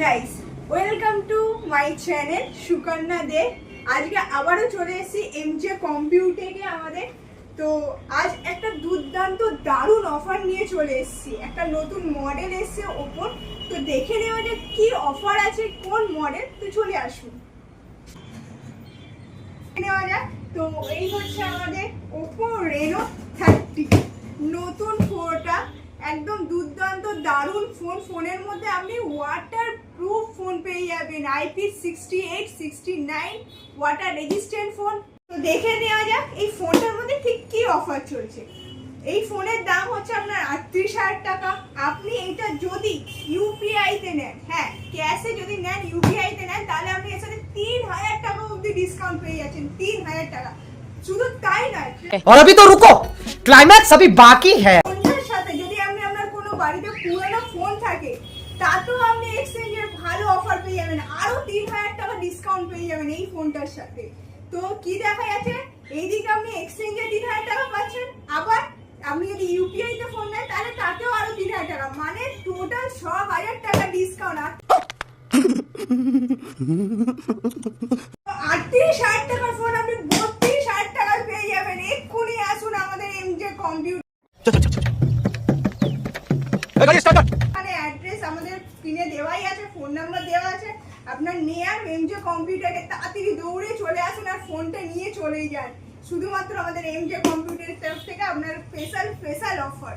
Guys, welcome to my channel Sukanya De. আজকে আবারও চলে এসেছি এমজে কম্পিউটারে আমাদের। তো আজ একটা দুর্দান্ত দারুণ অফার নিয়ে চলে এসেছি। একটা নতুন মডেল এসেছে ওপোর। তো দেখে নেওয়া যাক কি অফার আছে, কোন মডেল। তো চলে আসুন নেওয়া যাক। তো এই হচ্ছে আমাদের ওপো রেনো 30 নতুন ফোনটা। একদম দুর্দান্ত দারুণ ফোন। ফোনের মধ্যে আপনি ওয়াটার প্রুফ ফোন পেয়ে যাবেন, IP68 69 ওয়াটার রেজিস্ট্যান্ট ফোন। তো দেখে নেওয়া যাক এই ফোনটার মধ্যে ঠিক কি অফার চলছে। এই ফোনের দাম হচ্ছে আপনার 38,000 টাকা। আপনি এটা যদি ইউপিআইতে নেন, হ্যাঁ ক্যাশে যদি নেন, ইউপিআইতে নেন, তাহলে আপনি এর সাথে 3,000 টাকা অবধি ডিসকাউন্ট পেয়ে যাচ্ছেন। 3,000 টাকা। শুধু তাই নয়, और अभी तो रुको, क्लाइमैक्स अभी बाकी है। ফোনটার সাথে যদি আপনার কোনো বাড়িতে পুরনো ফোন থাকে, তাতেও আপনি এক্সচেঞ্জের ভালো অফার পেয়ে যাবেন। আরো 3,000 টাকা ডিসকাউন্ট পেয়ে যাবেন এই ফোনটার সাথে। তো কি দেখা যাচ্ছে, এইদিকে আপনি এক্সচেঞ্জে 3,000 টাকা পাচ্ছেন, আবার আপনি যদি ইউপিআই তে ফোন নেন তাহলে তাতেও আরো 3,000 টাকা, মানে টোটাল 6,000 টাকা ডিসকাউন্ট। 38,000 টাকার ফোন আপনি 32,000 টাকায় পেয়ে যাবেন। এক্ষুনি আসুন আমাদের এমজে কম্পিউটার। মানে অ্যাড্রেস আমাদের স্ক্রিনে দেওয়াই আছে, ফোন নাম্বার দেওয়া আছে। আপনার নেয়ার এমজে কম্পিউটারে তাড়াতাড়ি দৌড়ে চলে আসুন আর ফোনটা নিয়ে চলেই যান। শুধুমাত্র আমাদের এমজে কম্পিউটারের তরফ থেকে আপনার স্পেশাল অফার।